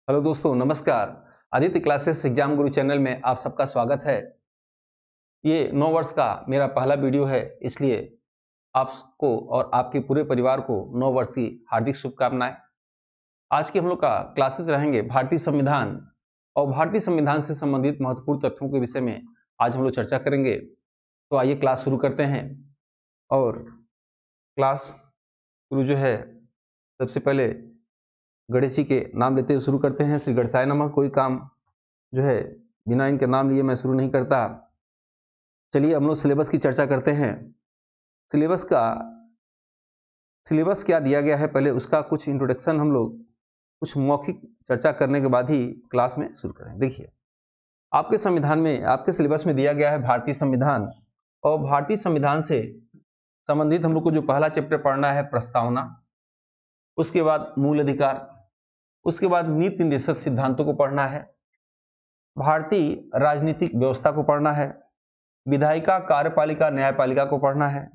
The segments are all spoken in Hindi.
हेलो दोस्तों, नमस्कार। आदित्य क्लासेस एग्जाम गुरु चैनल में आप सबका स्वागत है। ये 9 वर्ष का मेरा पहला वीडियो है, इसलिए आपको और आपके पूरे परिवार को 9 वर्ष की हार्दिक शुभकामनाएं। आज के हम लोग का क्लासेस रहेंगे भारतीय संविधान और भारतीय संविधान से संबंधित महत्वपूर्ण तथ्यों के विषय में आज हम लोग चर्चा करेंगे। तो आइए क्लास शुरू करते हैं। और क्लास शुरू जो है, सबसे पहले गणेश जी के नाम लेते हुए शुरू करते हैं। श्री गणेशाय नमः। कोई काम जो है बिना इनके नाम लिए मैं शुरू नहीं करता। चलिए हम लोग सिलेबस की चर्चा करते हैं। सिलेबस क्या दिया गया है, पहले उसका कुछ इंट्रोडक्शन हम लोग कुछ मौखिक चर्चा करने के बाद ही क्लास में शुरू करें। देखिए, आपके संविधान में, आपके सिलेबस में दिया गया है भारतीय संविधान, और भारतीय संविधान से संबंधित हम लोग को जो पहला चैप्टर पढ़ना है प्रस्तावना, उसके बाद मूल अधिकार, उसके बाद नीति निषेध सिद्धांतों को पढ़ना है, भारतीय राजनीतिक व्यवस्था को पढ़ना है, विधायिका, कार्यपालिका, न्यायपालिका को पढ़ना है,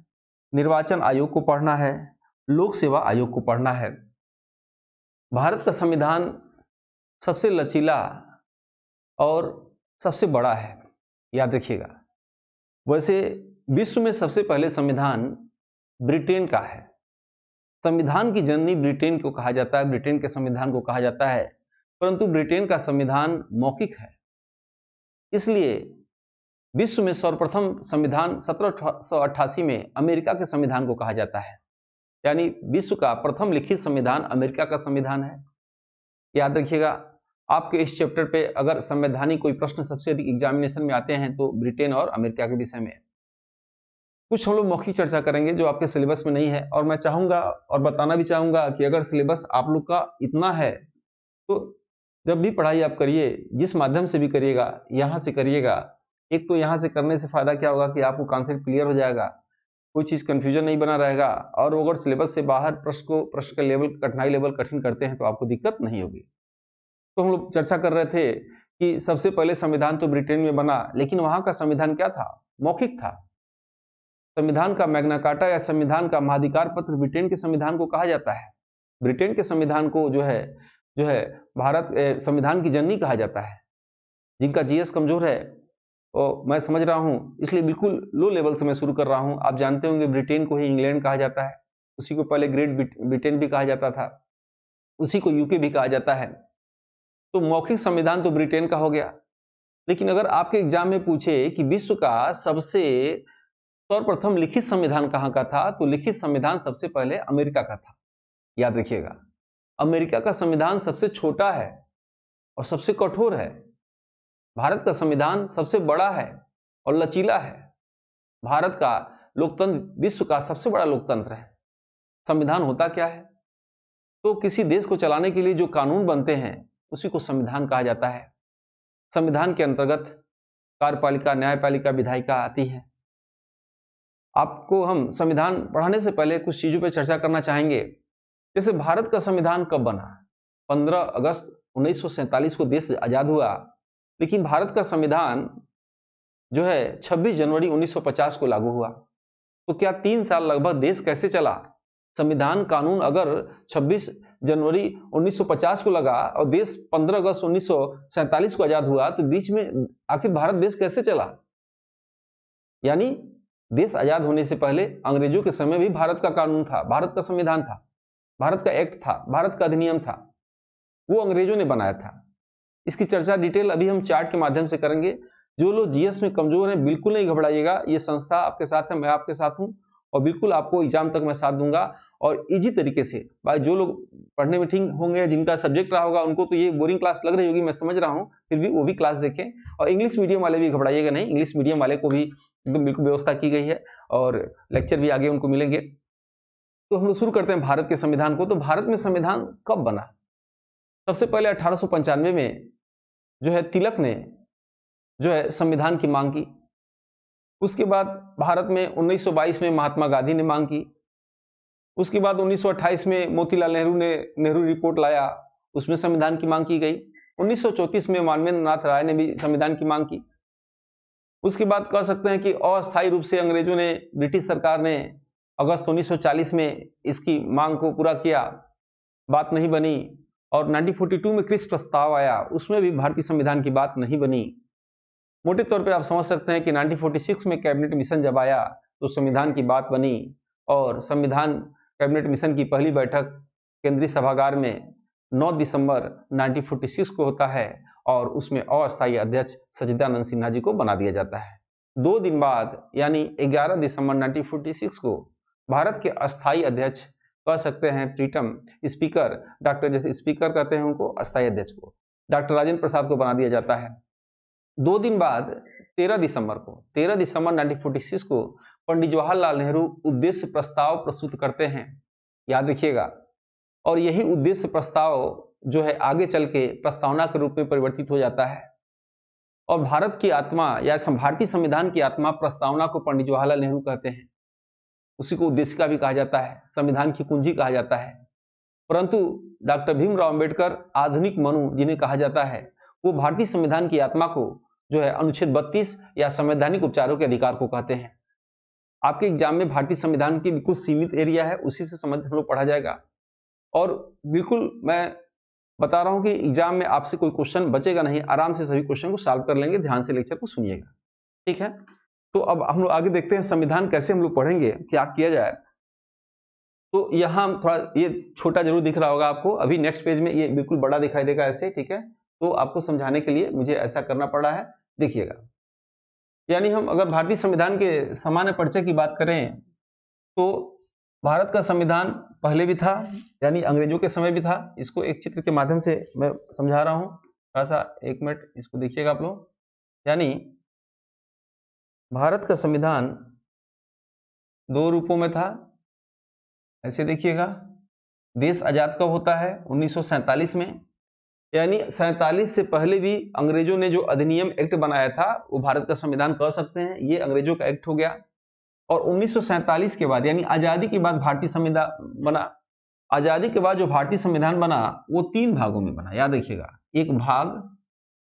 निर्वाचन आयोग को पढ़ना है, लोक सेवा आयोग को पढ़ना है। भारत का संविधान सबसे लचीला और सबसे बड़ा है, याद रखिएगा। वैसे विश्व में सबसे पहले संविधान ब्रिटेन का है। संविधान की जननी ब्रिटेन को कहा जाता है, ब्रिटेन के संविधान को कहा जाता है, परंतु ब्रिटेन का संविधान मौखिक है। इसलिए विश्व में सर्वप्रथम संविधान 1788 में अमेरिका के संविधान को कहा जाता है, यानी विश्व का प्रथम लिखित संविधान अमेरिका का संविधान है। याद रखिएगा, आपके इस चैप्टर पे अगर संवैधानिक कोई प्रश्न सबसे अधिक एग्जामिनेशन में आते हैं तो ब्रिटेन और अमेरिका के विषय में कुछ हम लोग मौखिक चर्चा करेंगे जो आपके सिलेबस में नहीं है। और मैं चाहूंगा और बताना भी चाहूंगा कि अगर सिलेबस आप लोग का इतना है तो जब भी पढ़ाई आप करिए, जिस माध्यम से भी करिएगा, यहाँ से करिएगा। एक तो यहाँ से करने से फायदा क्या होगा कि आपको कॉन्सेप्ट क्लियर हो जाएगा, कोई चीज कंफ्यूजन नहीं बना रहेगा, और अगर सिलेबस से बाहर प्रश्न का लेवल, कठिनाई लेवल कठिन करते हैं तो आपको दिक्कत नहीं होगी। तो हम लोग चर्चा कर रहे थे कि सबसे पहले संविधान तो ब्रिटेन में बना, लेकिन वहां का संविधान क्या था? मौखिक था। संविधान का मैग्ना कार्टा या संविधान का महाधिकार पत्र ब्रिटेन के संविधान को कहा जाता है। ब्रिटेन के संविधान को जो है भारत संविधान की जननी कहा जाता है। जिनका जीएस कमजोर है, और मैं समझ रहा हूं, इसलिए बिल्कुल लो लेवल से मैं शुरू कर रहा हूं। आप जानते होंगे ब्रिटेन को ही इंग्लैंड कहा जाता है, उसी को पहले ग्रेट ब्रिटेन भी कहा जाता था, उसी को यूके भी कहा जाता है। तो मौखिक संविधान तो ब्रिटेन का हो गया। लेकिन अगर आपके एग्जाम में पूछे कि विश्व का सबसे सर्वप्रथम लिखित संविधान कहां का था, तो लिखित संविधान सबसे पहले अमेरिका का था। याद रखिएगा, अमेरिका का संविधान सबसे छोटा है और सबसे कठोर है। भारत का संविधान सबसे बड़ा है और लचीला है। भारत का लोकतंत्र विश्व का सबसे बड़ा लोकतंत्र है। संविधान होता क्या है? तो किसी देश को चलाने के लिए जो कानून बनते हैं उसी को संविधान कहा जाता है। संविधान के अंतर्गत कार्यपालिका, न्यायपालिका, विधायिका आती है। आपको हम संविधान पढ़ाने से पहले कुछ चीजों पर चर्चा करना चाहेंगे। जैसे भारत का संविधान कब बना? 15 अगस्त 1947 को देश आजाद हुआ, लेकिन भारत का संविधान जो है 26 जनवरी 1950 को लागू हुआ। तो क्या 3 साल लगभग देश कैसे चला? संविधान कानून अगर 26 जनवरी 1950 को लगा और देश 15 अगस्त 1947 को आजाद हुआ, तो बीच में आखिर भारत देश कैसे चला? यानी देश आजाद होने से पहले अंग्रेजों के समय भी भारत का कानून था, भारत का संविधान था, भारत का एक्ट था, भारत का अधिनियम था, वो अंग्रेजों ने बनाया था। इसकी चर्चा डिटेल अभी हम चार्ट के माध्यम से करेंगे। जो लोग जीएस में कमजोर हैं, बिल्कुल नहीं घबराइएगा, ये संस्था आपके साथ है, मैं आपके साथ हूं, और बिल्कुल आपको एग्जाम तक मैं साथ दूंगा। और इजी तरीके से, भाई जो लोग पढ़ने में ठीक होंगे, जिनका सब्जेक्ट रहा होगा, उनको तो ये बोरिंग क्लास लग रही होगी, मैं समझ रहा हूं, फिर भी वो भी क्लास देखें। और इंग्लिश मीडियम वाले भी घबराइएगा नहीं, इंग्लिश मीडियम वाले को भी एकदम बिल्कुल व्यवस्था की गई है, और लेक्चर भी आगे उनको मिलेंगे। तो हम लोग शुरू करते हैं भारत के संविधान को। तो भारत में संविधान कब बना? सबसे पहले 1895 में जो है तिलक ने जो है संविधान की मांग की। उसके बाद भारत में 1922 में महात्मा गांधी ने मांग की। उसके बाद 1928 में मोतीलाल नेहरू ने नेहरू रिपोर्ट लाया, उसमें संविधान की मांग की गई। 1934 में मानवेंद्र नाथ राय ने भी संविधान की मांग की। उसके बाद कह सकते हैं कि अस्थायी रूप से अंग्रेजों ने, ब्रिटिश सरकार ने अगस्त 1940 में इसकी मांग को पूरा किया, बात नहीं बनी। और 1942 में क्रिप्स प्रस्ताव आया, उसमें भी भारतीय संविधान की बात नहीं बनी। मोटे तौर पे आप समझ सकते हैं कि 1946 में कैबिनेट मिशन जब आया तो संविधान की बात बनी और संविधान कैबिनेट मिशन की पहली बैठक केंद्रीय सभागार में 9 दिसंबर 1946 को होता है और उसमें अस्थायी अध्यक्ष सच्चिदानंद सिन्हा जी को बना दिया जाता है। 2 दिन बाद यानी 11 दिसंबर 1946 को भारत के अस्थायी अध्यक्ष कह सकते हैं प्रीतम स्पीकर, डॉक्टर जैसे स्पीकर कहते हैं उनको, अस्थायी अध्यक्ष को डॉक्टर राजेंद्र प्रसाद को बना दिया जाता है। 2 दिन बाद 13 दिसंबर 1946 को पंडित जवाहरलाल नेहरू उद्देश्य प्रस्ताव प्रस्तुत करते हैं, याद रखिएगा। और यही उद्देश्य प्रस्ताव जो है आगे चल के प्रस्तावना के रूप में परिवर्तित हो जाता है और भारत की आत्मा या भारतीय संविधान की आत्मा प्रस्तावना को पंडित जवाहरलाल नेहरू कहते हैं। उसी को उद्देशिका भी कहा जाता है, संविधान की कुंजी कहा जाता है। परंतु डॉक्टर भीमराव अंबेडकर आधुनिक मनु जिन्हें कहा जाता है, वो भारतीय संविधान की आत्मा को जो है अनुच्छेद 32 या संवैधानिक उपचारों के अधिकार को कहते हैं। आपके एग्जाम में भारतीय संविधान की बिल्कुल सीमित एरिया है, उसी से संबंधित हम लोग पढ़ा जाएगा। और बिल्कुल मैं बता रहा हूं कि एग्जाम में आपसे कोई क्वेश्चन बचेगा नहीं, आराम से सभी क्वेश्चन को सॉल्व कर लेंगे। ध्यान से लेक्चर को सुनिएगा, ठीक है। तो अब हम लोग आगे देखते हैं संविधान कैसे हम लोग पढ़ेंगे, क्या किया जाए। तो यहाँ थोड़ा ये छोटा जरूर दिख रहा होगा आपको, अभी नेक्स्ट पेज में ये बिल्कुल बड़ा दिखाई देगा ऐसे, ठीक है। तो आपको समझाने के लिए मुझे ऐसा करना पड़ा है, देखिएगा। यानी हम अगर भारतीय संविधान के सामान्य परिचय की बात करें तो भारत का संविधान पहले भी था, यानी अंग्रेजों के समय भी था। इसको एक चित्र के माध्यम से मैं समझा रहा हूं, थोड़ा सा 1 मिनट इसको देखिएगा आप लोग। यानी भारत का संविधान 2 रूपों में था, ऐसे देखिएगा। देश आजाद कब होता है? 1947 में, यानी 47 से पहले भी अंग्रेजों ने जो अधिनियम एक्ट बनाया था वो भारत का संविधान कह सकते हैं, ये अंग्रेजों का एक्ट हो गया। और 1947 के बाद यानी आजादी के बाद भारतीय संविधान बना। आजादी के बाद जो भारतीय संविधान बना वो 3 भागों में बना, याद रखिएगा। एक भाग,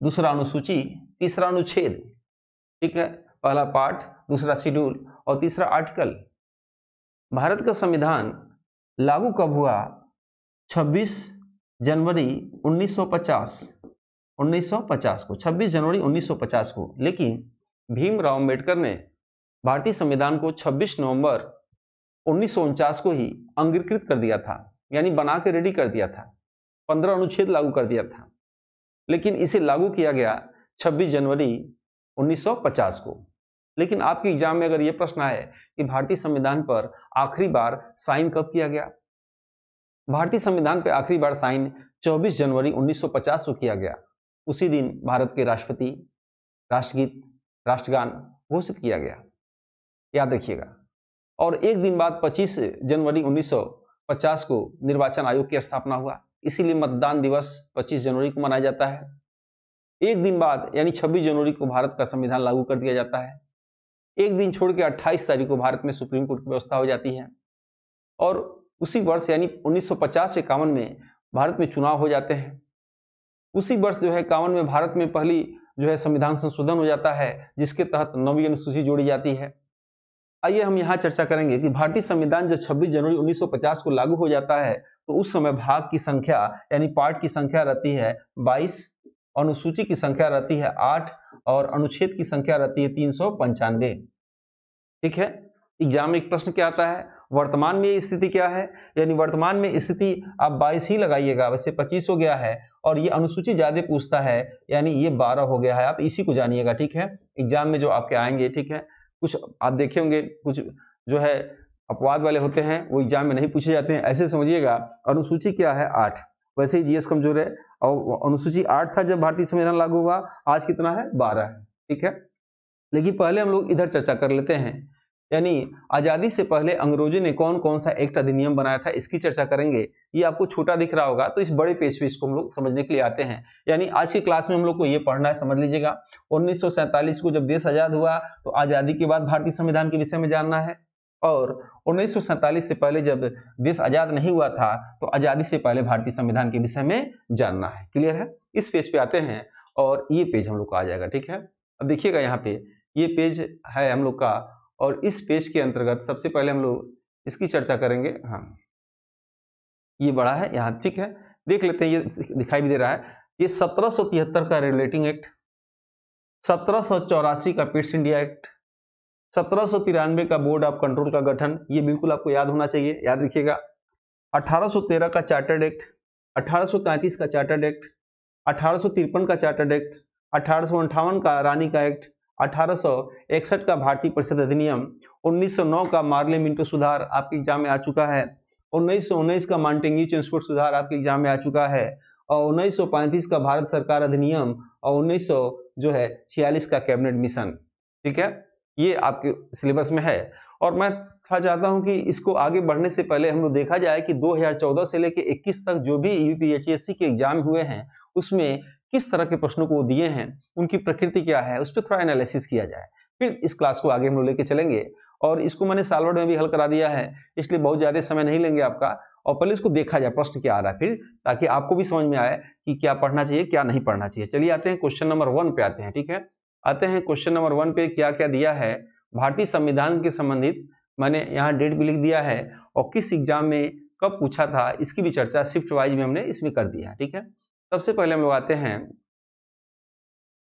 दूसरा अनुसूची, तीसरा अनुच्छेद, ठीक है। पहला पार्ट, दूसरा शेड्यूल और तीसरा आर्टिकल। भारत का संविधान लागू कब हुआ? 26 जनवरी 1950 को, 26 जनवरी 1950 को। लेकिन भीमराव अंबेडकर ने भारतीय संविधान को 26 नवंबर 1949 को ही अंगीकृत कर दिया था, यानी बना के रेडी कर दिया था। 15 अनुच्छेद लागू कर दिया था, लेकिन इसे लागू किया गया 26 जनवरी 1950 को। लेकिन आपके एग्जाम में अगर यह प्रश्न है कि भारतीय संविधान पर आखिरी बार साइन कब किया गया? भारतीय संविधान पर आखिरी बार साइन 24 जनवरी 1950 को किया गया। उसी दिन भारत के राष्ट्रपति, राष्ट्रगीत, राष्ट्रगान घोषित किया गया, याद रखिएगा। और एक दिन बाद 25 जनवरी 1950 को निर्वाचन आयोग की स्थापना हुआ, इसीलिए मतदान दिवस 25 जनवरी को मनाया जाता है। एक दिन बाद यानी 26 जनवरी को भारत का संविधान लागू कर दिया जाता है। एक दिन छोड़ के 28 तारीख को भारत में सुप्रीम कोर्ट की व्यवस्था हो जाती है। और उसी वर्ष यानी 1950 से 51 में भारत में चुनाव हो जाते हैं। उसी वर्ष जो है 51 में भारत में पहली जो है संविधान संशोधन हो जाता है, जिसके तहत 9वीं अनुसूची जोड़ी जाती है। आइए हम यहाँ चर्चा करेंगे कि भारतीय संविधान जब 26 जनवरी 1950 को लागू हो जाता है तो उस समय भाग की संख्या यानी पार्ट की संख्या रहती है 22, अनुसूची की संख्या रहती है 8 और अनुच्छेद की संख्या रहती है 395। ठीक है। एग्जाम में एक प्रश्न क्या आता है, वर्तमान में स्थिति क्या है? यानी वर्तमान में स्थिति आप 22 ही लगाइएगा, वैसे 25 हो गया है और ये अनुसूची ज्यादा पूछता है, यानी ये 12 हो गया है। आप इसी को जानिएगा, ठीक है। एग्जाम में जो आपके आएंगे, ठीक है, कुछ आप देखे होंगे कुछ जो है अपवाद वाले होते हैं, वो एग्जाम में नहीं पूछे जाते हैं, ऐसे समझिएगा। अनुसूची क्या है? 8। वैसे ही जीएस कमजोर है और अनुसूची 8 था जब भारतीय संविधान लागू हुआ, आज कितना है? 12 है, ठीक है। लेकिन पहले हम लोग इधर चर्चा कर लेते हैं, यानी आजादी से पहले अंग्रेजों ने कौन कौन सा एक्ट अधिनियम बनाया था, इसकी चर्चा करेंगे। ये आपको छोटा दिख रहा होगा, तो इस बड़े पेज पे इसको हम लोग समझने के लिए आते हैं। यानी आज की क्लास में हम लोग को ये पढ़ना है, समझ लीजिएगा। 1947 को जब देश आजाद हुआ तो आजादी के बाद भारतीय संविधान के विषय में जानना है, और 1947 से पहले जब देश आजाद नहीं हुआ था तो आजादी से पहले भारतीय संविधान के विषय में जानना है। क्लियर है? इस पेज पे आते हैं और ये पेज हम लोग को आ जाएगा, ठीक है। अब देखिएगा यहाँ पे ये पेज है हम लोग का, और इस पेज के अंतर्गत सबसे पहले हम लोग इसकी चर्चा करेंगे। हाँ, ये बड़ा है यहाँ, ठीक है। देख लेते हैं, ये दिखाई भी दे रहा है। ये 1773 का रेगुलेटिंग एक्ट, 1784 का पिट्स इंडिया एक्ट, 1793 का बोर्ड ऑफ कंट्रोल का गठन, ये बिल्कुल आपको याद होना चाहिए, याद रखिएगा। 1813 का चार्टर्ड एक्ट, 1833 का चार्टर्ड एक्ट, 1853 का चार्टर्ड एक्ट, 1858 का रानी का एक्ट, 1861 का भारतीय परिषद अधिनियम, 1909 का मार्ले मिंटो सुधार आपके एग्जाम में आ चुका है, 1919 का मांटेग्यू चेम्सफोर्ड सुधार आपके एग्जाम में आ चुका है, और 1935 का भारत सरकार अधिनियम, और 1946 का कैबिनेट मिशन। ठीक है, ये आपके सिलेबस में है। और मैं चाहता हूं कि इसको आगे बढ़ने से पहले हम लोग देखा जाए कि 2014 से लेकर 21 तक जो भी यूपीएचएससी के एग्जाम हुए हैं उसमें किस तरह के प्रश्नों को दिए हैं, उनकी प्रकृति क्या है, उस पर थोड़ा एनालिसिस किया जाए। फिर इस क्लास को आगे हम लोग लेके चलेंगे। और इसको मैंने सालवर्ड में भी हल करा दिया है, इसलिए बहुत ज्यादा समय नहीं लेंगे आपका। और पहले इसको देखा जाए प्रश्न क्या आ रहा है, फिर ताकि आपको भी समझ में आए कि क्या पढ़ना चाहिए क्या नहीं पढ़ना चाहिए। चलिए आते हैं क्वेश्चन नंबर 1 पे आते हैं। ठीक है, आते हैं क्वेश्चन नंबर 1 पे। क्या क्या दिया है भारतीय संविधान के संबंधित, मैंने यहाँ डेट भी लिख दिया है और किस एग्जाम में कब पूछा था इसकी भी चर्चा शिफ्ट वाइज में हमने इसमें कर दिया है। ठीक है, सबसे पहले हम लोग आते हैं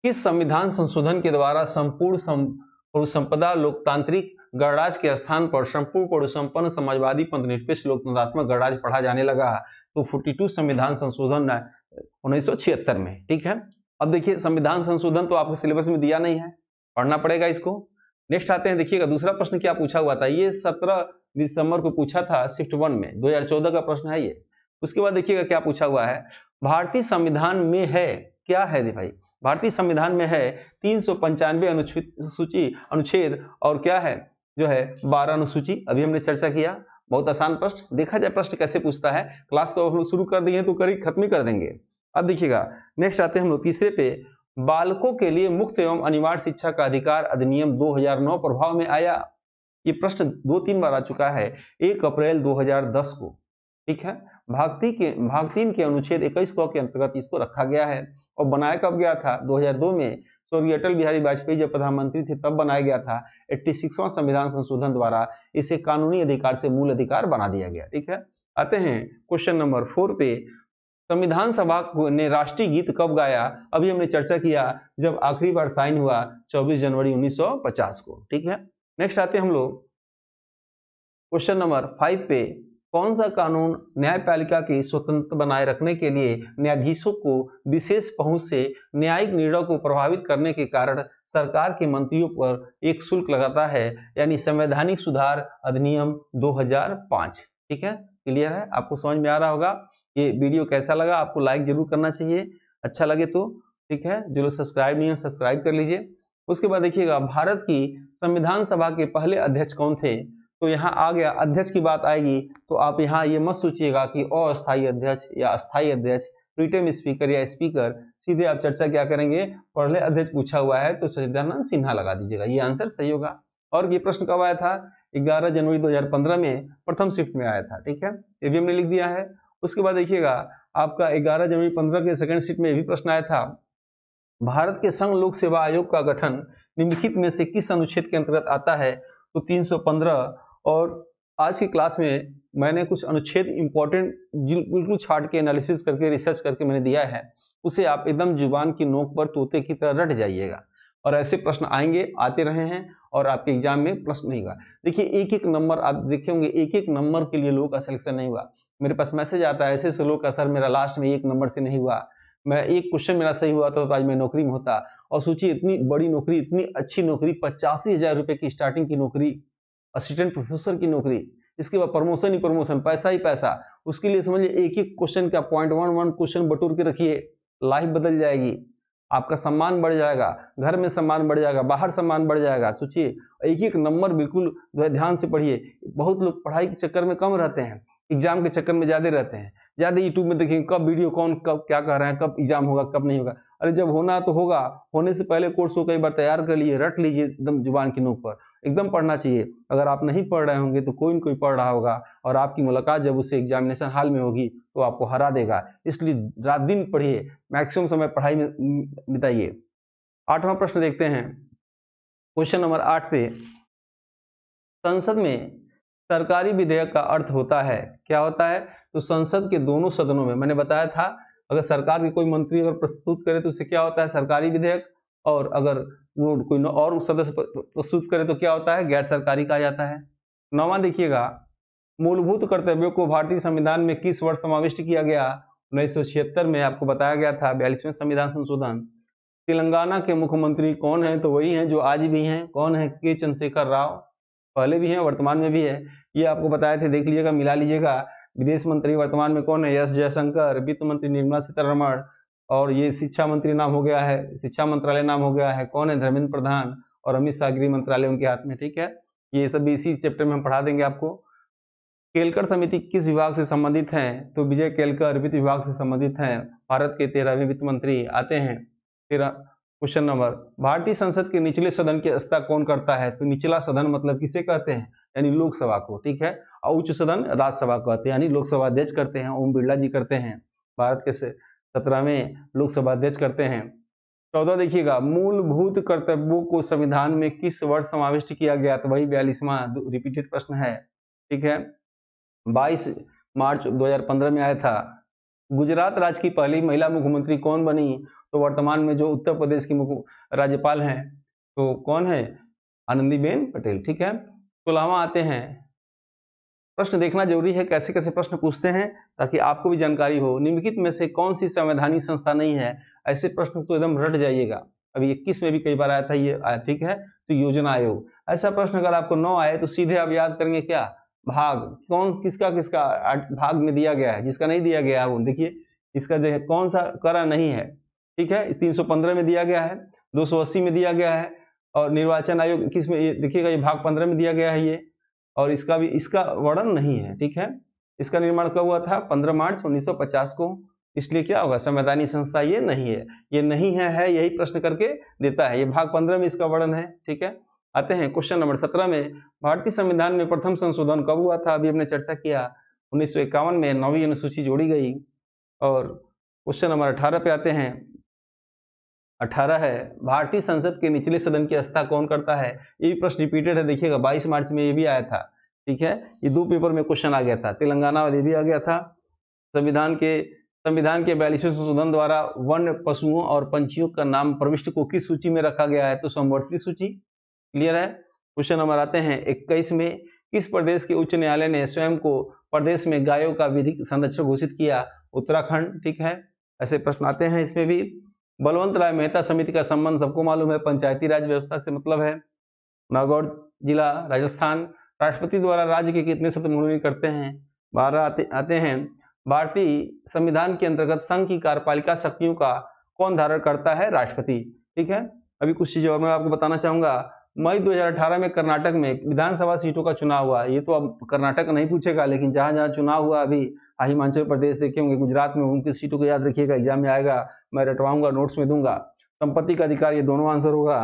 किस संविधान संशोधन के द्वारा संपूर्ण संपदा लोकतांत्रिक गणराज्य के स्थान पर संपूर्ण संपन्न समाजवादी पंथ निरपेक्ष लोकतंत्रात्मक गणराज्य पढ़ा जाने लगा। तो 42 संविधान संशोधन 1976 में। ठीक है, अब देखिए संविधान संशोधन तो आपके सिलेबस में दिया नहीं है, पढ़ना पड़ेगा इसको। नेक्स्ट आते हैं, देखिएगा दूसरा प्रश्न क्या पूछा हुआ था, ये 17 दिसंबर को पूछा था शिफ्ट 1 में, 2014 का प्रश्न है ये। उसके बाद देखिएगा क्या पूछा हुआ है, भारतीय संविधान में है, क्या है भाई, भारतीय संविधान में है 395 अनुच्छेद और क्या है जो है 12 अनुसूची। अभी हमने चर्चा किया, बहुत आसान प्रश्न। देखा जाए प्रश्न कैसे पूछता है, क्लास तो हम लोग शुरू कर दिए तो खत्म ही कर देंगे। अब देखिएगा नेक्स्ट आते हैं हम लोग तीसरे पे, बालकों के लिए मुफ्त एवं अनिवार्य शिक्षा का अधिकार अधिनियम 2009 प्रभाव में आया। ये प्रश्न 2-3 बार आ चुका है, 1 अप्रैल 2010 को। ठीक है, भाग 3 के अनुच्छेद 21 के अंतर्गत इसको रखा गया है। और बनाया कब गया था, 2002 में स्वर्गीय अटल बिहारी वाजपेयी जब प्रधानमंत्री थे तब बनाया गया था। 86वां संविधान संशोधन द्वारा इसे कानूनी अधिकार से मूल अधिकार बना दिया गया। ठीक है, आते हैं क्वेश्चन नंबर 4 पे, संविधान सभा ने राष्ट्रीय गीत कब गाया। अभी हमने चर्चा किया जब आखिरी बार साइन हुआ 24 जनवरी 1950 को। ठीक है, नेक्स्ट आते हैं हम लोग क्वेश्चन नंबर 5 पे, कौन सा कानून न्यायपालिका की स्वतंत्रता बनाए रखने के लिए न्यायाधीशों को विशेष पहुंच से न्यायिक निर्णय को प्रभावित करने के कारण सरकार के मंत्रियों पर एक शुल्क लगाता है, यानी संवैधानिक सुधार अधिनियम 2005। ठीक है, क्लियर है, आपको समझ में आ रहा होगा। ये वीडियो कैसा लगा आपको लाइक जरूर करना चाहिए, अच्छा लगे तो। ठीक है, जो लोग सब्सक्राइब नहीं है सब्सक्राइब कर लीजिए। उसके बाद देखिएगा भारत की संविधान सभा के पहले अध्यक्ष कौन थे, तो यहाँ आ गया अध्यक्ष की बात आएगी तो आप यहाँ ये मत सोचिएगा कि अस्थायी अध्यक्ष या अस्थायी अध्यक्ष, प्रीटर्म स्पीकर या स्पीकर, सीधे आप चर्चा क्या करेंगे, पहले अध्यक्ष पूछा हुआ है तो सच्चिदानंद सिन्हा लगा दीजिएगा, ये आंसर सही होगा। और ये प्रश्न कब आया था, 11 जनवरी 2015 में प्रथम शिफ्ट में आया था। ठीक है, ये भी हमने लिख दिया है। उसके बाद देखिएगा आपका 11 जनवरी 15 के सेकंड शिफ्ट में भी प्रश्न आया था, भारत के संघ लोक सेवा आयोग का गठन निम्नलिखित में से किस अनुच्छेद के अंतर्गत आता है, तो 315। और आज की क्लास में मैंने कुछ अनुच्छेद इंपॉर्टेंट बिल्कुल छाट के एनालिसिस करके रिसर्च करके मैंने दिया है, उसे आप एकदम जुबान की नोक पर तोते की तरह रट जाइएगा। और ऐसे प्रश्न आएंगे, आते रहे हैं और आपके एग्जाम में प्रश्न नहीं हुआ। देखिए एक एक नंबर आप देखे होंगे, एक एक नंबर के लिए लोगों का सिलेक्शन नहीं हुआ। मेरे पास मैसेज आता है ऐसे लोग का, सर मेरा लास्ट में 1 नंबर से नहीं हुआ, मैं एक क्वेश्चन मेरा सही हुआ तो आज मैं नौकरी में होता। और सोचिए इतनी बड़ी नौकरी, इतनी अच्छी नौकरी, 85,000 रुपए की स्टार्टिंग की नौकरी, असिस्टेंट प्रोफेसर की नौकरी, इसके बाद प्रमोशन ही प्रमोशन, पैसा ही पैसा। उसके लिए समझिए एक एक क्वेश्चन का 0.11 क्वेश्चन बटोर के रखिए, लाइफ बदल जाएगी, आपका सम्मान बढ़ जाएगा, घर में सम्मान बढ़ जाएगा, बाहर सम्मान बढ़ जाएगा। सोचिए एक एक नंबर बिल्कुल जो है ध्यान से पढ़िए। बहुत लोग पढ़ाई के चक्कर में कम रहते हैं, एग्जाम के चक्कर में ज्यादा रहते हैं, ज्यादा यूट्यूब में देखेंगे कब वीडियो कौन कब क्या कह रहे हैं, कब एग्जाम होगा कब नहीं होगा। अरे जब होना तो होगा, होने से पहले कोर्स को कई बार तैयार कर लिए, रट लीजिए एकदम जुबान की नोक पर, एकदम पढ़ना चाहिए। अगर आप नहीं पढ़ रहे होंगे तो कोई न कोई पढ़ रहा होगा और आपकी मुलाकात जब उससे एग्जामिनेशन हॉल में होगी तो आपको हरा देगा। इसलिए रात दिन पढ़िए, मैक्सिमम समय पढ़ाई में बिताइए। 8वां प्रश्न देखते हैं, क्वेश्चन नंबर 8 पे, संसद में सरकारी विधेयक का अर्थ होता है, क्या होता है? तो संसद के दोनों सदनों में, मैंने बताया था अगर सरकार के कोई मंत्री अगर प्रस्तुत करे तो उसे क्या होता है? सरकारी विधेयक। और अगर वो कोई और सदस्य प्रस्तुत करे तो क्या होता है? गैर सरकारी कहा जाता है। 9वां देखिएगा, मूलभूत कर्तव्यों को भारतीय संविधान में किस वर्ष समाविष्ट किया गया? 1976 में आपको बताया गया था, 42वें संविधान संशोधन। तेलंगाना के मुख्यमंत्री कौन है? तो वही हैं जो आज भी हैं। कौन है? के चंद्रशेखर राव। पहले भी हैं, वर्तमान में भी है। ये आपको बताए थे, देख लीजिएगा, मिला लीजिएगा। विदेश मंत्री वर्तमान में कौन है? एस जयशंकर। वित्त मंत्री निर्मला सीतारमण। और ये शिक्षा मंत्री नाम हो गया है, शिक्षा मंत्रालय नाम हो गया है, कौन है? धर्मेंद्र प्रधान। और अमित शाह गृह मंत्रालय उनके हाथ में, ठीक है। ये सब इसी चैप्टर में हम पढ़ा देंगे आपको। केलकर समिति किस विभाग से संबंधित है? तो विजय केलकर वित्त विभाग से संबंधित हैं। भारत के 13वें वित्त मंत्री आते हैं। फिर क्वेश्चन नंबर, भारतीय संसद के निचले सदन की अध्यक्षता कौन करता है? तो निचला सदन मतलब किसे कहते हैं? यानी लोकसभा को, ठीक है। और उच्च सदन राज्यसभा कहते हैं, यानी लोकसभा अध्यक्ष करते हैं, ओम बिरला जी करते हैं। भारत के 17वें लोकसभा अध्यक्ष करते हैं। 14 देखिएगा, मूलभूत कर्तव्यों को संविधान में किस वर्ष समाविष्ट किया गया? तो वही 42वां रिपीटेड प्रश्न है, ठीक है। 22 मार्च 2015 में आया था। गुजरात राज्य की पहली महिला मुख्यमंत्री कौन बनी? तो वर्तमान में जो उत्तर प्रदेश की राज्यपाल हैं तो कौन है? आनंदीबेन पटेल, ठीक है। 16वां आते हैं, प्रश्न देखना जरूरी है, कैसे कैसे प्रश्न पूछते हैं ताकि आपको भी जानकारी हो। निम्नलिखित में से कौन सी संवैधानिक संस्था नहीं है? ऐसे प्रश्न तो एकदम रट जाइएगा। अभी 21 में भी कई बार आया था ये आया, ठीक है। तो योजना आयोग, ऐसा प्रश्न अगर आपको 9 आए तो सीधे आप याद करेंगे क्या? भाग। कौन किसका किसका भाग में दिया गया है, जिसका नहीं दिया गया है वो देखिए, इसका जो है कौन सा करा नहीं है, ठीक है। 315 में दिया गया है, 280 में दिया गया है, और निर्वाचन आयोग किस में, ये देखिएगा, ये भाग 15 में दिया गया है ये। और इसका भी, इसका वर्णन नहीं है, ठीक है। इसका निर्माण कब हुआ था? 15 मार्च 1950 को। इसलिए क्या होगा? संवैधानिक संस्था ये नहीं है। ये नहीं है यही प्रश्न करके देता है। ये भाग 15 में इसका वर्णन है, ठीक है। आते हैं क्वेश्चन नंबर 17 में, भारतीय संविधान में प्रथम संशोधन कब हुआ था? अभी हमने चर्चा किया, 1951 में 9वीं अनुसूची जोड़ी गई। और क्वेश्चन नंबर 18 पे आते हैं। 18 है, भारतीय संसद के निचले सदन की अध्यक्षता कौन करता है? ये भी प्रश्न रिपीटेड है, देखिएगा 22 मार्च में ये भी आया था, ठीक है। ये 2 पेपर में क्वेश्चन आ गया था, तेलंगाना वाले भी आ गया था। संविधान के 42वें संशोधन द्वारा वन्य पशुओं और पंछियों का नाम प्रविष्ट को किस सूची में रखा गया है? तो संवर्धित सूची। क्लियर है। क्वेश्चन नंबर आते हैं 21 में, किस प्रदेश के उच्च न्यायालय ने स्वयं को प्रदेश में गायों का विधिक संरक्षक घोषित किया? उत्तराखंड, ठीक है। ऐसे प्रश्न आते हैं इसमें भी। बलवंत राय मेहता समिति का संबंध सबको मालूम है, पंचायती राज व्यवस्था से मतलब है। नागौर जिला, राजस्थान। राष्ट्रपति द्वारा राज्य के कितने शब्द मनोनीत करते हैं? 12 आते हैं। भारतीय संविधान के अंतर्गत संघ की कार्यपालिका शक्तियों का कौन धारण करता है? राष्ट्रपति, ठीक है। अभी कुछ चीजें और मैं आपको बताना चाहूंगा। मई 2018 में कर्नाटक में विधानसभा सीटों का चुनाव हुआ। ये तो अब कर्नाटक नहीं पूछेगा, लेकिन जहां जहां चुनाव हुआ अभी, हिमाचल प्रदेश देखे होंगे, गुजरात में, उनकी सीटों को याद रखिएगा, एग्जाम में आएगा, मैं रटवाऊंगा, नोट्स में दूंगा। संपत्ति का अधिकार, ये दोनों आंसर होगा।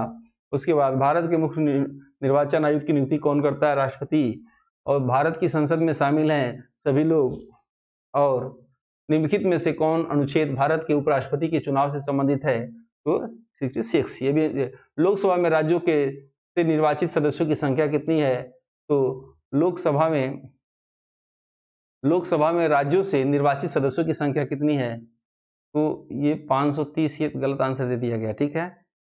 उसके बाद भारत के मुख्य निर्वाचन आयुक्त की नियुक्ति कौन करता है? राष्ट्रपति। और भारत की संसद में शामिल हैं सभी लोग। और निम्नलिखित में से कौन अनुच्छेद भारत के उपराष्ट्रपति के चुनाव से संबंधित है? तो 66। ये भी, लोकसभा में राज्यों के से निर्वाचित सदस्यों की संख्या कितनी है? तो लोकसभा में राज्यों से निर्वाचित सदस्यों की संख्या कितनी है? तो ये 530, ये गलत आंसर दे दिया गया, ठीक है।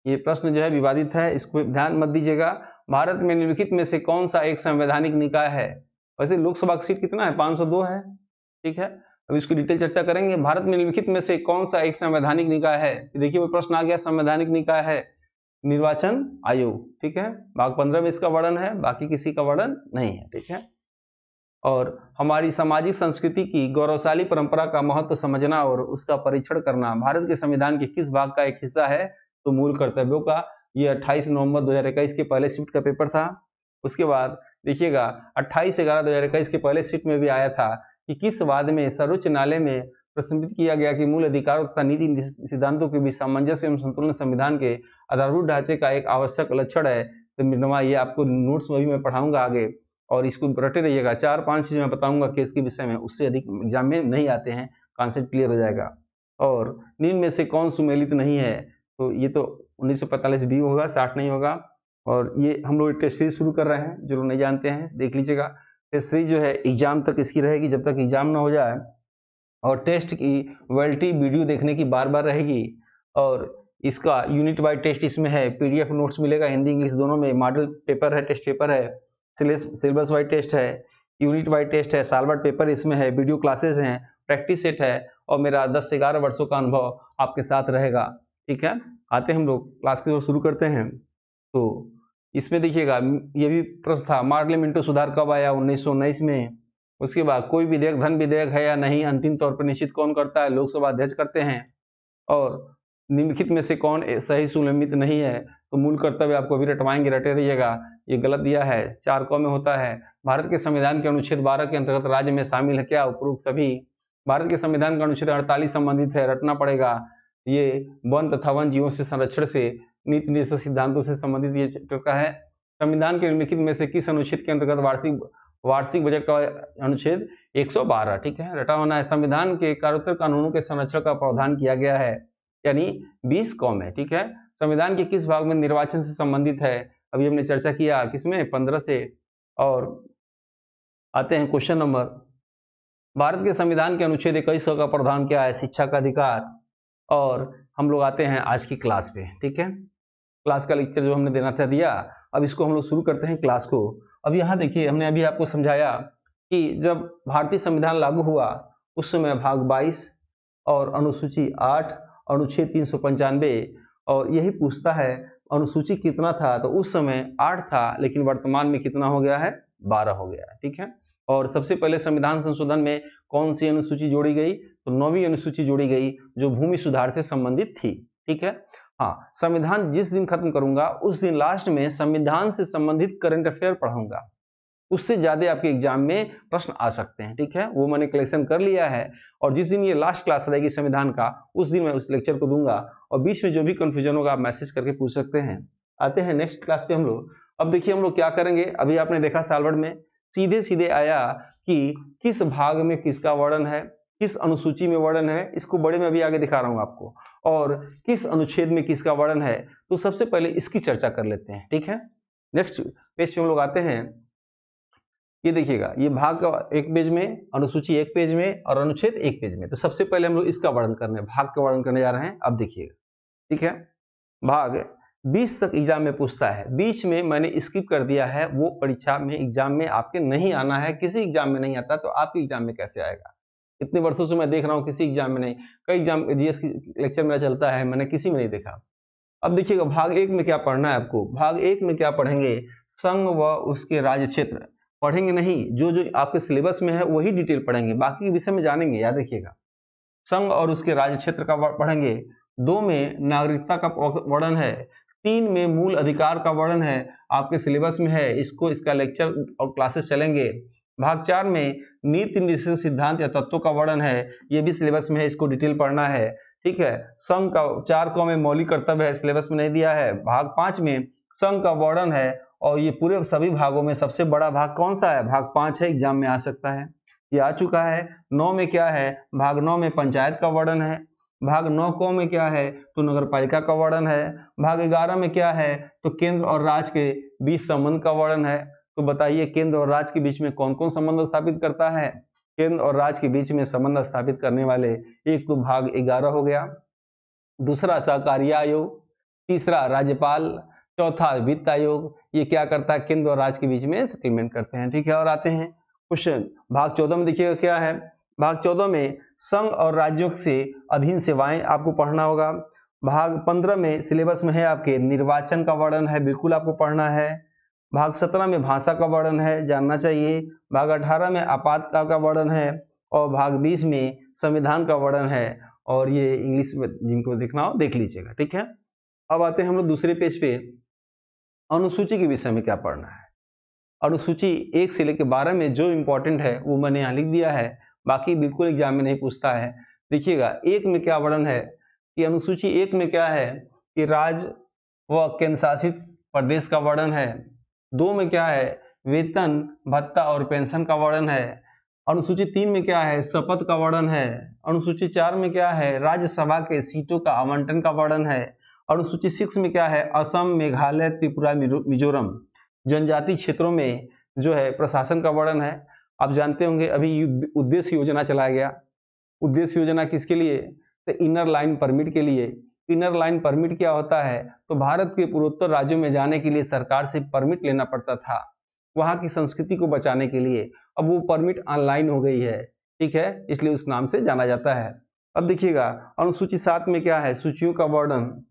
ये प्रश्न जो है विवादित है, इसको ध्यान मत दीजिएगा। भारत में निम्नलिखित में से कौन सा एक संवैधानिक निकाय है? वैसे लोकसभा की सीट कितना है? 502 है, ठीक है। अब इसकी डिटेल चर्चा करेंगे। भारत में निम्नलिखित में से कौन सा एक संवैधानिक निकाय है? देखिए वो प्रश्न आ गया, संवैधानिक निकाय है निर्वाचन आयोग, ठीक है। भाग 15 में इसका वर्णन है, बाकी किसी का वर्णन नहीं है, ठीक है। और हमारी सामाजिक संस्कृति की गौरवशाली परंपरा का महत्व समझना और उसका परीक्षण करना भारत के संविधान के किस भाग का एक हिस्सा है? तो मूल कर्तव्यों का। ये 28 नवंबर 2021 के पहले शिफ्ट का पेपर था। उसके बाद देखिएगा 28/11/2021 के पहले शिफ्ट में भी आया था कि किस वाद में सर्वोच्च न्यायालय में प्रस्तावित किया गया कि मूल अधिकारों तथा नीति सिद्धांतों के बीच सामंजस्य एवं संतुलन संविधान के आधारभूत ढांचे का एक आवश्यक लक्षण है। तो मिर्नमा, ये आपको नोट्स में भी मैं पढ़ाऊंगा आगे, और इसको रटे रहिएगा। 4-5 चीजें मैं बताऊंगा केस के विषय में, उससे अधिक एग्जाम में नहीं आते हैं, कॉन्सेप्ट क्लियर हो जाएगा। और निम्न में से कौन सुमेलित नहीं है? तो ये तो 1945 बी होगा, 60 नहीं होगा। और ये हम लोग टेस्ट सीरीज शुरू कर रहे हैं, जो लोग नहीं जानते हैं देख लीजिएगा। टेस्ट सीरीज जो है एग्जाम तक इसकी रहेगी, जब तक एग्जाम ना हो जाए। और टेस्ट की वैलिडिटी वीडियो देखने की बार बार रहेगी। और इसका यूनिट वाइज टेस्ट इसमें है, पीडीएफ नोट्स मिलेगा हिंदी इंग्लिश दोनों में, मॉडल पेपर है, टेस्ट पेपर है, सिलेबस वाइज टेस्ट है, यूनिट वाइज टेस्ट है, साल भर पेपर इसमें है, वीडियो क्लासेस हैं, प्रैक्टिस सेट है और मेरा 10 से 11 वर्षों का अनुभव आपके साथ रहेगा। ठीक है, आते हैं हम लोग क्लास की ओर शुरू करते हैं। तो इसमें देखिएगा ये भी प्रश्न था, मार्गले मिंटो सुधार कब आया? 1919 में। उसके बाद कोई विधेयक धन विधेयक है या नहीं, अंतिम तौर पर निश्चित कौन करता है? लोकसभा अध्यक्ष करते हैं। और निम्नलिखित में से कौन सही सुलंबित नहीं है? तो मूल कर्तव्य आपको अभी रटवाएंगे, रटे रहिएगा, ये गलत दिया है। 4 क में होता है। भारत के संविधान के अनुच्छेद 12 के अंतर्गत राज्य में शामिल है क्या? उपरोक्त सभी। भारत के संविधान का अनुच्छेद 48 संबंधित है, रटना पड़ेगा। ये वन तथा वन जीवों से संरक्षण से नीति निर्देशक सिद्धांतों से संबंधित ये चैप्टर का है। संविधान के निम्नलिखित में से किस अनुच्छेद के अंतर्गत वार्षिक बजट का अनुच्छेद 112, ठीक है, रटा होना है। संविधान के कार्योत्तर कानूनों के संरक्षण का प्रावधान किया गया है, यानी 20 क में, ठीक है। संविधान के किस भाग में निर्वाचन से संबंधित है? अभी हमने चर्चा किया, किसमें? 15 से। और आते हैं क्वेश्चन नंबर, भारत के संविधान के अनुच्छेद 21 का प्रावधान क्या है? शिक्षा का अधिकार। और हम लोग आते हैं आज की क्लास पे, ठीक है। क्लास का लेक्चर जो हमने देना था दिया, अब इसको हम लोग शुरू करते हैं क्लास को। अब यहाँ देखिए, हमने अभी आपको समझाया कि जब भारतीय संविधान लागू हुआ उस समय भाग 22 और अनुसूची 8, अनुच्छेद 395, और यही पूछता है अनुसूची कितना था? तो उस समय 8 था, लेकिन वर्तमान में कितना हो गया है? 12 हो गया है, ठीक है। और सबसे पहले संविधान संशोधन में कौन सी अनुसूची जोड़ी गई? तो 9वीं अनुसूची जोड़ी गई, जो भूमि सुधार से संबंधित थी, ठीक है। हाँ, संविधान जिस दिन खत्म करूंगा उस दिन लास्ट में संविधान से संबंधित करंट अफेयर पढ़ाऊंगा, उससे ज्यादा आपके एग्जाम में प्रश्न आ सकते हैं, ठीक है। वो मैंने कलेक्शन कर लिया है, और जिस दिन ये लास्ट क्लास रहेगी संविधान का, उस दिन मैं उस लेक्चर को दूंगा, और बीच में जो भी कंफ्यूजन होगा आप मैसेज करके पूछ सकते हैं। आते हैं नेक्स्ट क्लास पे हम लोग। अब देखिए हम लोग क्या करेंगे, अभी आपने देखा साल भर में सीधे सीधे आया कि किस भाग में किसका वर्णन है, किस अनुसूची में वर्णन है, इसको बड़े में अभी आगे दिखा रहा हूं आपको, और किस अनुच्छेद में किसका वर्णन है। तो सबसे पहले इसकी चर्चा कर लेते हैं, ठीक है। नेक्स्ट पेज पे हम लोग आते हैं। ये देखिएगा, ये भाग का एक पेज में, अनुसूची एक पेज में और अनुच्छेद एक पेज में। तो सबसे पहले हम लोग इसका वर्णन करने, भाग का वर्णन करने जा रहे हैं। अब देखिएगा, ठीक है, भाग 20 तक एग्जाम में पूछता है, बीच में मैंने स्किप कर दिया है, वो परीक्षा में एग्जाम में आपके नहीं आना है। किसी एग्जाम में नहीं आता तो आपके एग्जाम में कैसे आएगा? इतने वर्षों से मैं देख रहा हूँ किसी एग्जाम में नहीं, कई एग्जाम जीएस की लेक्चर मेरा चलता है, मैंने किसी में नहीं देखा। अब देखिएगा भाग 1 में क्या पढ़ना है आपको। भाग 1 में क्या पढ़ेंगे? संघ व उसके राज्य क्षेत्र पढ़ेंगे नहीं, जो जो आपके सिलेबस में है वही डिटेल पढ़ेंगे, बाकी के विषय में जानेंगे। याद रखिएगा, संघ और उसके राज्य क्षेत्र का पढ़ेंगे। 2 में नागरिकता का वर्णन है। 3 में मूल अधिकार का वर्णन है, आपके सिलेबस में है, इसको इसका लेक्चर और क्लासेस चलेंगे। भाग 4 में नीति निर्देशक सिद्धांत या तत्वों का वर्णन है, ये भी सिलेबस में है, इसको डिटेल पढ़ना है, ठीक है। संघ का 4 क में मौलिक कर्तव्य है, सिलेबस में नहीं दिया है। भाग 5 में संघ का वर्णन है, और ये पूरे सभी भागों में सबसे बड़ा भाग कौन सा है? भाग 5 है, एग्जाम में आ सकता है, ये आ चुका है। 9 में क्या है? भाग 9 में पंचायत का वर्णन है। भाग 9 क में क्या है? तो नगर पालिका का वर्णन है। भाग 11 में क्या है? तो केंद्र और राज्य के बीच संबंध का वर्णन है। तो बताइए केंद्र और राज्य के बीच में कौन कौन संबंध स्थापित करता है? केंद्र और राज्य के बीच में संबंध स्थापित करने वाले एक तो भाग 11 हो गया, दूसरा सहकारी आयोग, तीसरा राज्यपाल, चौथा वित्त आयोग। ये क्या करता है? केंद्र और राज्य के बीच में सेटलमेंट करते हैं, ठीक है। और आते हैं क्वेश्चन भाग 14 में, देखिएगा क्या है। भाग 14 में संघ और राज्यों से अधीन सेवाएं आपको पढ़ना होगा। भाग 15 में सिलेबस में है आपके निर्वाचन का वर्णन है, बिल्कुल आपको पढ़ना है। भाग 17 में भाषा का वर्णन है, जानना चाहिए। भाग 18 में आपातकाल का वर्णन है, और भाग 20 में संविधान का वर्णन है, और ये इंग्लिश में जिनको देखना हो देख लीजिएगा, ठीक है। अब आते हैं हम लोग दूसरे पेज पे, अनुसूची के विषय में क्या पढ़ना है। अनुसूची 1 से लेकर 12 में जो इंपॉर्टेंट है वो मैंने यहाँ लिख दिया है, बाकी बिल्कुल एग्जाम में नहीं पूछता है। देखिएगा 1 में क्या वर्णन है कि अनुसूची 1 में क्या है कि राज्य व केंद्र शासित प्रदेश का वर्णन है। 2 में क्या है? वेतन भत्ता और पेंशन का वर्णन है। अनुसूची 3 में क्या है? शपथ का वर्णन है। अनुसूची 4 में क्या है? राज्यसभा के सीटों का आवंटन का वर्णन है। अनुसूची 6 में क्या है? असम, मेघालय, त्रिपुरा, मिजोरम जनजाति क्षेत्रों में जो है प्रशासन का वर्णन है। आप जानते होंगे अभी उद्देश्य योजना चलाया गया। उद्देश्य योजना किसके लिए? तो इनर लाइन परमिट के लिए। इनर लाइन परमिट क्या होता है? तो भारत के पूर्वोत्तर राज्यों में जाने के लिए सरकार से परमिट लेना पड़ता था, वहां की संस्कृति को बचाने के लिए। अब वो परमिट ऑनलाइन हो गई है, ठीक है, इसलिए उस नाम से जाना जाता है। अब देखिएगा अनुसूची 7 में क्या है? सूचियों का वर्णन,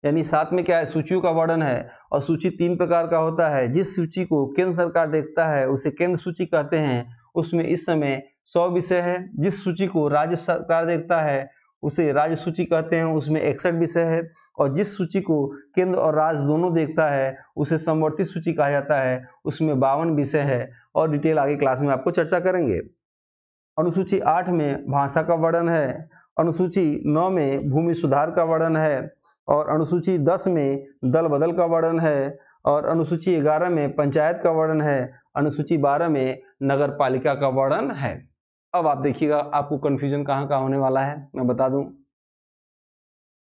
यानी 7 में क्या है? सूचियों का वर्णन है। और सूची 3 प्रकार का होता है। जिस सूची को केंद्र सरकार देखता है उसे केंद्र सूची कहते हैं, उसमें इस समय 100 विषय है। जिस सूची को राज्य सरकार देखता है उसे राज्य सूची कहते हैं, उसमें 61 विषय है। और जिस सूची को केंद्र और राज्य दोनों देखता है उसे समवर्ती सूची कहा जाता है, उसमें 52 विषय है। और डिटेल आगे क्लास में आपको चर्चा करेंगे। अनुसूची 8 में भाषा का वर्णन है। अनुसूची 9 में भूमि सुधार का वर्णन है। और अनुसूची 10 में दल बदल का वर्णन है। और अनुसूची 11 में पंचायत का वर्णन है। अनुसूची 12 में नगर पालिका का वर्णन है। अब आप देखिएगा आपको कंफ्यूजन कहाँ कहाँ होने वाला है, मैं बता दूं।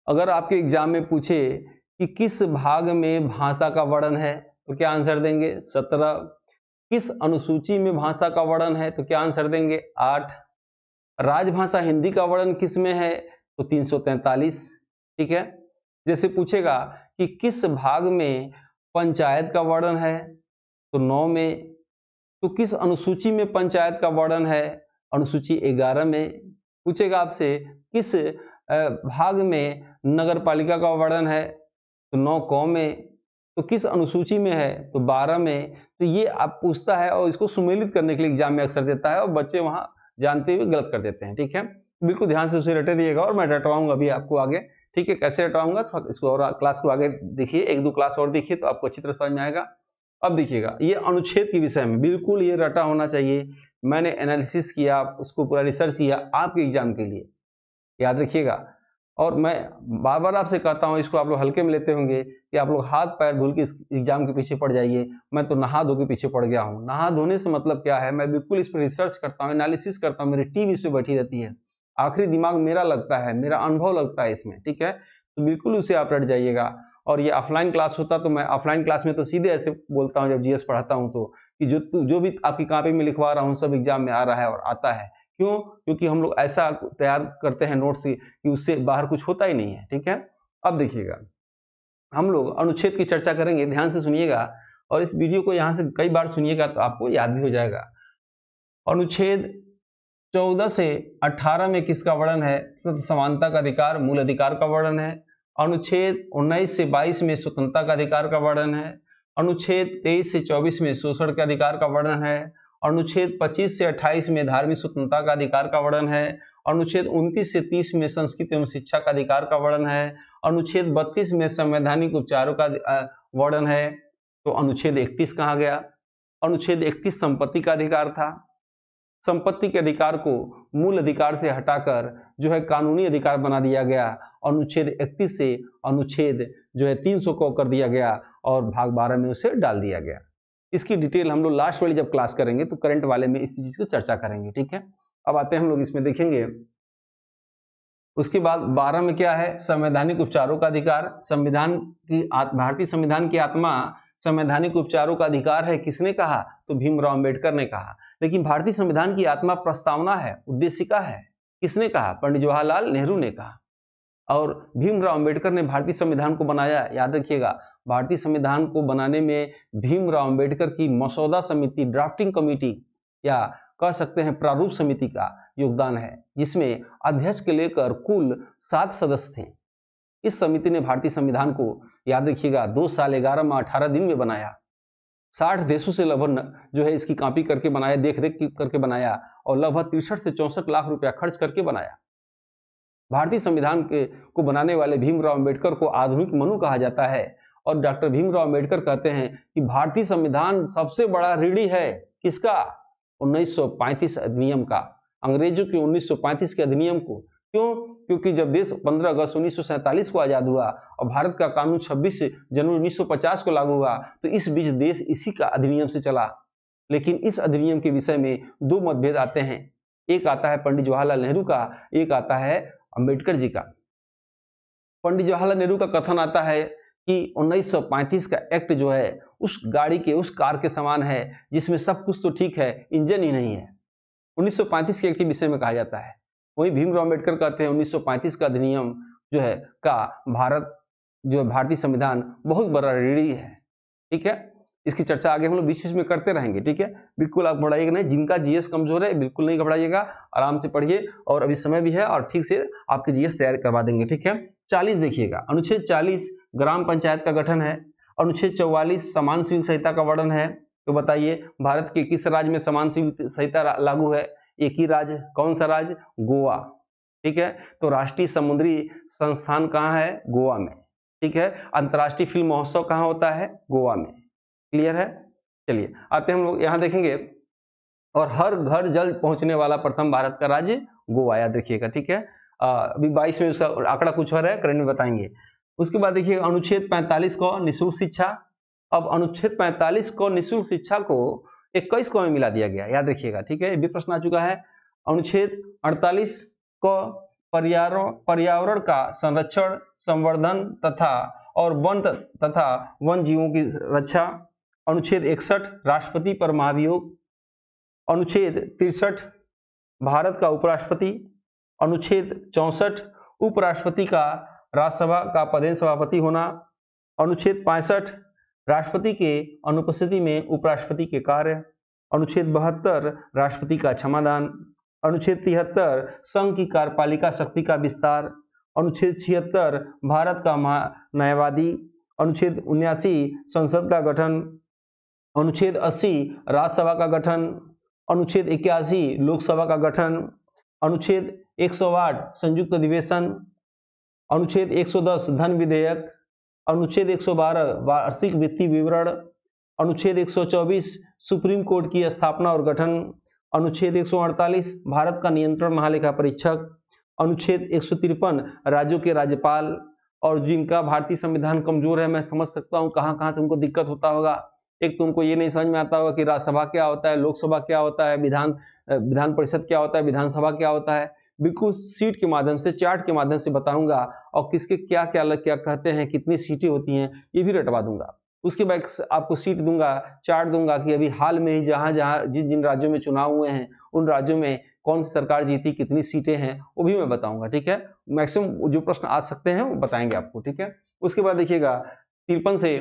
अगर आपके एग्जाम में पूछे कि किस भाग में भाषा का वर्णन है तो क्या आंसर देंगे? 17। किस अनुसूची में भाषा का वर्णन है तो क्या आंसर देंगे? 8। राजभाषा हिंदी का वर्णन किस में है तो 343। ठीक है। जैसे पूछेगा कि किस भाग में पंचायत का वर्णन है तो 9 में। तो किस अनुसूची में पंचायत का वर्णन है? अनुसूची 11 में। पूछेगा आपसे किस भाग में नगर पालिका का वर्णन है तो 9 क में। तो किस अनुसूची में है तो 12 में। तो ये आप पूछता है और इसको सुमेलित करने के लिए एग्जाम में अक्सर देता है और बच्चे वहां जानते हुए गलत कर देते हैं। ठीक है, बिल्कुल ध्यान से उसे रटे रहिएगा और मैं रटवाऊंगा अभी आपको आगे। ठीक है, कैसे रटवाऊंगा तो इसको और क्लास को आगे देखिए, 1-2 क्लास और देखिए तो आपको अच्छी तरह समझ में आएगा। अब देखिएगा ये अनुच्छेद के विषय में बिल्कुल ये रटा होना चाहिए। मैंने एनालिसिस किया, उसको पूरा रिसर्च किया आपके एग्जाम के लिए, याद रखिएगा। और मैं बार बार आपसे कहता हूँ, इसको आप लोग हल्के में लेते होंगे कि आप लोग हाथ पैर धुल के इस एग्जाम के पीछे पड़ जाइए। मैं तो नहा धो के पीछे पड़ गया हूँ। नहा धोने से मतलब क्या है? मैं बिल्कुल इस पर रिसर्च करता हूँ, एनालिसिस करता हूँ, मेरी टीम इस पर बैठी रहती है, आखिरी दिमाग मेरा लगता है, मेरा अनुभव लगता है इसमें। ठीक है, तो बिल्कुल उसे आप रट जाइएगा। और ये ऑफलाइन क्लास होता तो मैं ऑफलाइन क्लास में तो सीधे ऐसे बोलता हूँ जब जीएस पढ़ाता हूँ तो कि जो भी आपकी कॉपी में लिखवा रहा हूँ सब एग्जाम में आ रहा है और आता है। क्यों? क्योंकि हम लोग ऐसा तैयार करते हैं नोट्स कि उससे बाहर कुछ होता ही नहीं है। ठीक है, अब देखिएगा हम लोग अनुच्छेद की चर्चा करेंगे, ध्यान से सुनिएगा और इस वीडियो को यहाँ से कई बार सुनिएगा तो आपको याद भी हो जाएगा। अनुच्छेद 14 से 18 में किसका वर्णन है? समानता का अधिकार, मूल अधिकार का वर्णन है। अनुच्छेद 19 से 22 में स्वतंत्रता का अधिकार का वर्णन है। अनुच्छेद 23 से 24 में शोषण के अधिकार का वर्णन है। अनुच्छेद 25 से 28 में धार्मिक स्वतंत्रता का अधिकार का वर्णन है। अनुच्छेद 29 से 30 में संस्कृति एवं शिक्षा का अधिकार का वर्णन है। अनुच्छेद 32 में संवैधानिक उपचारों का वर्णन है। तो अनुच्छेद 31 कहाँ गया? अनुच्छेद 31 संपत्ति का अधिकार था। संपत्ति के अधिकार को मूल अधिकार से हटाकर जो है कानूनी अधिकार बना दिया गया। अनुच्छेद 31 से अनुच्छेद जो है 300 को कर दिया गया और भाग 12 में उसे डाल दिया गया। इसकी डिटेल हम लोग लास्ट वाली जब क्लास करेंगे तो करंट वाले में इस चीज को चर्चा करेंगे। ठीक है, अब आते हैं हम लोग इसमें देखेंगे। उसके बाद 12 में क्या है? संवैधानिक उपचारों का अधिकार। संविधान की भारतीय संविधान की आत्मा संवैधानिक उपचारों का अधिकार है, किसने कहा? तो भीमराव अंबेडकर ने कहा। लेकिन भारतीय संविधान की आत्मा प्रस्तावना है, उद्देशिका है, किसने कहा? पंडित जवाहरलाल नेहरू ने कहा। और भीमराव अंबेडकर ने भारतीय संविधान को बनाया। याद रखिएगा, भारतीय संविधान को बनाने में भीमराव अंबेडकर की मसौदा समिति, ड्राफ्टिंग कमेटी या कह सकते हैं प्रारूप समिति का योगदान है, जिसमें अध्यक्ष के लेकर कुल 7 सदस्य थे। इस समिति ने भारतीय संविधान को, याद रखिएगा, 2 साल 11 माह 18 दिन में बनाया। 60 देशों से लगभग जो है इसकी कॉपी करके बनाया, देख रेख करके बनाया और लगभग 63 से 64 लाख रुपया खर्च करके बनाया। भारतीय संविधान को बनाने वाले भीमराव अंबेडकर को आधुनिक मनु कहा जाता है। और डॉक्टर भीमराव अंबेडकर कहते हैं कि भारतीय संविधान सबसे बड़ा ऋणी है, किसका? 1935 अधिनियम का, अंग्रेजों के 1935 के अधिनियम को। क्यों? क्योंकि जब देश 15 अगस्त 1947 को आजाद हुआ और भारत का कानून 26 जनवरी 1950 को लागू हुआ, तो इस बीच देश इसी का अधिनियम से चला। लेकिन इस अधिनियम के विषय में 2 मतभेद आते हैं। एक आता है पंडित जवाहरलाल नेहरू का, एक आता है अंबेडकर जी का। पंडित जवाहरलाल नेहरू का कथन आता है कि 1935 का एक्ट जो है उस गाड़ी के, उस कार के समान है जिसमें सब कुछ तो ठीक है, इंजन ही नहीं है। 1935 के एक्ट के विषय में कहा जाता है। वही भीमराव अम्बेडकर कहते हैं 1935 का अधिनियम जो है का भारत जो भारतीय संविधान बहुत बड़ा ऋणी है। ठीक है, इसकी चर्चा आगे हम लोग बीच में करते रहेंगे। ठीक है, बिल्कुल आप घबराइएगा नहीं, जिनका जीएस कमजोर है बिल्कुल नहीं घबराइएगा, आराम से पढ़िए और अभी समय भी है और ठीक से आपके जीएस तैयार करवा देंगे। ठीक है, 40 देखिएगा, अनुच्छेद 40 ग्राम पंचायत का गठन है। अनुच्छेद 44 समान सिविल संहिता का वर्णन है। तो बताइए भारत के किस राज्य में समान सिविल संहिता लागू है? एक ही राज्य, कौन सा राज्य? गोवा। ठीक है, तो राष्ट्रीय समुद्री संस्थान कहाँ है? गोवा में। ठीक है, अंतर्राष्ट्रीय फिल्म महोत्सव कहाँ होता है? गोवा में। क्लियर है? चलिए आते हैं हम लोग यहाँ देखेंगे, और हर घर जल पहुंचने वाला प्रथम भारत का राज्य गोवा, याद रखिएगा। ठीक है, अभी 22 में उसका आंकड़ा कुछ और है, करंट में बताएंगे। उसके बाद देखिए अनुच्छेद 45 को निःशुल्क शिक्षा। अब अनुच्छेद 45 को निःशुल्क शिक्षा को 21 को में मिला दिया गया, याद रखिएगा। ठीक है, ये भी प्रश्न आ चुका है। अनुच्छेद 48 को पर्यावरण का संरक्षण, संवर्धन तथा और वन जीवों की रक्षा। अनुच्छेद 61 राष्ट्रपति पर महाभियोग। अनुच्छेद 63 भारत का उपराष्ट्रपति। अनुच्छेद 64 उपराष्ट्रपति का राज्यसभा का पदेन सभापति होना। अनुच्छेद 65 राष्ट्रपति के अनुपस्थिति में उपराष्ट्रपति के कार्य। अनुच्छेद 72 राष्ट्रपति का क्षमादान। अनुच्छेद 73 संघ की कार्यपालिका शक्ति का विस्तार। अनुच्छेद 76 भारत का न्यायवादी। अनुच्छेद 79 संसद का गठन। अनुच्छेद 80 राज्यसभा का गठन। अनुच्छेद 81 लोकसभा का गठन। अनुच्छेद 108 संयुक्त अधिवेशन। अनुच्छेद 110 धन विधेयक। अनुच्छेद 112 वार्षिक वित्तीय विवरण। अनुच्छेद 124 सुप्रीम कोर्ट की स्थापना और गठन। अनुच्छेद 148 भारत का नियंत्रण महालेखा परीक्षक। अनुच्छेद 153 राज्यों के राज्यपाल। और जिनका भारतीय संविधान कमजोर है, मैं समझ सकता हूँ कहाँ से उनको दिक्कत होता होगा। एक तो उनको ये नहीं समझ में आता होगा कि राज्यसभा क्या होता है, लोकसभा क्या होता है, विधान परिषद क्या होता है, विधानसभा क्या होता है। बिल्कुल सीट के माध्यम से, चार्ट के माध्यम से बताऊंगा, और किसके क्या कहते हैं, कितनी सीटें होती हैं, ये भी रटवा दूंगा। उसके बाद आपको सीट दूंगा, चार्ट दूंगा कि अभी हाल में ही जहां जिन राज्यों में चुनाव हुए हैं उन राज्यों में कौन सी सरकार जीती, कितनी सीटें हैं, वो भी मैं बताऊंगा। ठीक है, मैक्सिमम जो प्रश्न आ सकते हैं वो बताएंगे आपको। ठीक है, उसके बाद देखिएगा 53 से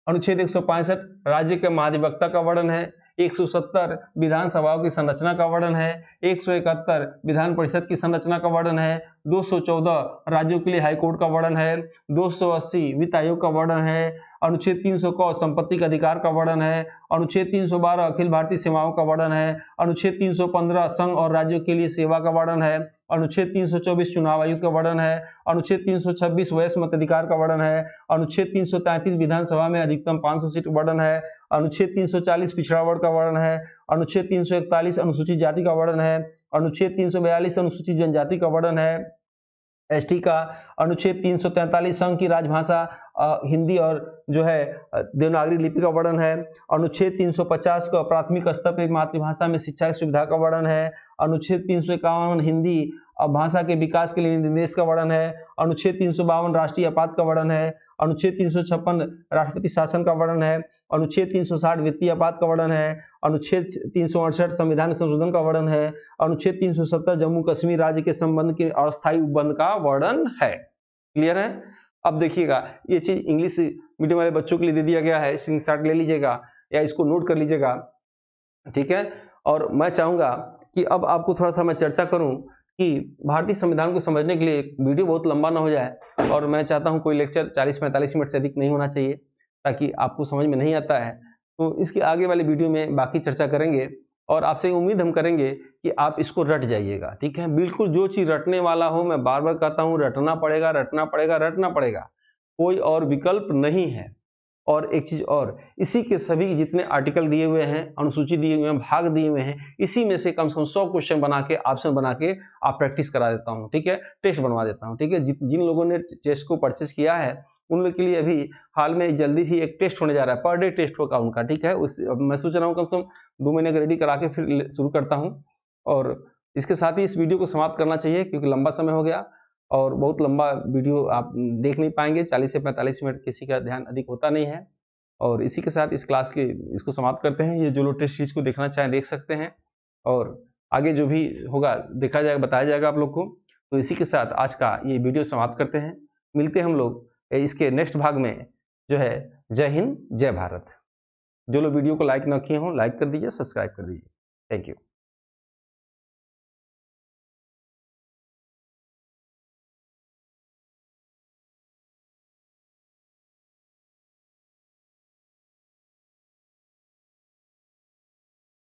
अनुच्छेद 165 राज्य के महाधिवक्ता का वर्णन है। 170 विधानसभाओं की संरचना का वर्णन है। 171 विधान परिषद की संरचना का वर्णन है। 214 राज्यों के लिए हाईकोर्ट का वर्णन है। 280 वित्त आयोग का वर्णन है। अनुच्छेद 300 को संपत्ति का अधिकार का वर्णन है। अनुच्छेद 312 अखिल भारतीय सेवाओं का वर्णन है। अनुच्छेद 315 संघ और राज्यों के लिए सेवा का वर्णन है। अनुच्छेद 324 चुनाव आयुक्त का वर्णन है। अनुच्छेद 326 वयस्क मताधिकार का वर्णन है। अनुच्छेद 333 विधानसभा में अधिकतम 500 सीट वर्णन है। अनुच्छेद 340 पिछड़ा वर्ग का वर्णन है। अनुच्छेद 341 अनुसूचित जाति का वर्णन है। अनुच्छेद 342 अनुसूचित जनजाति का वर्णन है, एसटी का। अनुच्छेद 343 संघ की राजभाषा हिंदी और जो है देवनागरी लिपि का वर्णन है। अनुच्छेद 350 का प्राथमिक स्तर पर मातृभाषा में शिक्षा की सुविधा का वर्णन है। अनुच्छेद 351 हिंदी भाषा के विकास के लिए निर्देश का वर्णन है। अनुच्छेद 352 राष्ट्रीय आपात का वर्णन है। अनुच्छेद 356 राष्ट्रपति शासन का वर्णन है। अनुच्छेद 360 वित्तीय आपात का वर्णन है। अनुच्छेद 368 संविधान संशोधन का वर्णन है। अनुच्छेद 370 जम्मू कश्मीर राज्य के संबंध के अस्थायी उपबंध का वर्णन है। क्लियर है? अब देखिएगा, ये चीज इंग्लिश मीडियम वाले बच्चों के लिए दे दिया गया है, स्क्रीनशॉट ले लीजिएगा या इसको नोट कर लीजिएगा। ठीक है, और मैं चाहूंगा कि अब आपको थोड़ा सा मैं चर्चा करूं कि भारतीय संविधान को समझने के लिए वीडियो बहुत लंबा ना हो जाए, और मैं चाहता हूं कोई लेक्चर 40-45 मिनट से अधिक नहीं होना चाहिए, ताकि आपको समझ में नहीं आता है तो इसके आगे वाले वीडियो में बाकी चर्चा करेंगे। और आपसे उम्मीद हम करेंगे कि आप इसको रट जाइएगा। ठीक है, बिल्कुल जो चीज रटने वाला हो, मैं बार बार कहता हूं, रटना पड़ेगा, रटना पड़ेगा, रटना पड़ेगा, कोई और विकल्प नहीं है। और एक चीज और, इसी के सभी जितने आर्टिकल दिए हुए हैं, अनुसूची दिए हुए हैं, भाग दिए हुए हैं, इसी में से कम से कम 100 क्वेश्चन बना के, ऑप्शन बना के आप प्रैक्टिस करा देता हूं। ठीक है, टेस्ट बनवा देता हूं। ठीक है, जिन लोगों ने टेस्ट को परचेस किया है उन लोगों के लिए अभी हाल में जल्दी ही एक टेस्ट होने जा रहा है, पर डे टेस्ट होगा उनका। ठीक है, मैं सोच रहा हूँ कम से कम 2 महीने का रेडी करा के फिर शुरू करता हूँ। और इसके साथ ही इस वीडियो को समाप्त करना चाहिए, क्योंकि लंबा समय हो गया और बहुत लंबा वीडियो आप देख नहीं पाएंगे। 40 से 45 मिनट किसी का ध्यान अधिक होता नहीं है। और इसी के साथ इस क्लास के इसको समाप्त करते हैं। ये जो लोग टेस्ट सीरीज को देखना चाहें देख सकते हैं, और आगे जो भी होगा देखा जाएगा, बताया जाएगा आप लोग को। तो इसी के साथ आज का ये वीडियो समाप्त करते हैं। मिलते हैं हम लोग इसके नेक्स्ट भाग में, जो है जय हिंद जय भारत। जो लोग वीडियो को लाइक न किए हों लाइक कर दीजिए, सब्सक्राइब कर दीजिए। Thank you.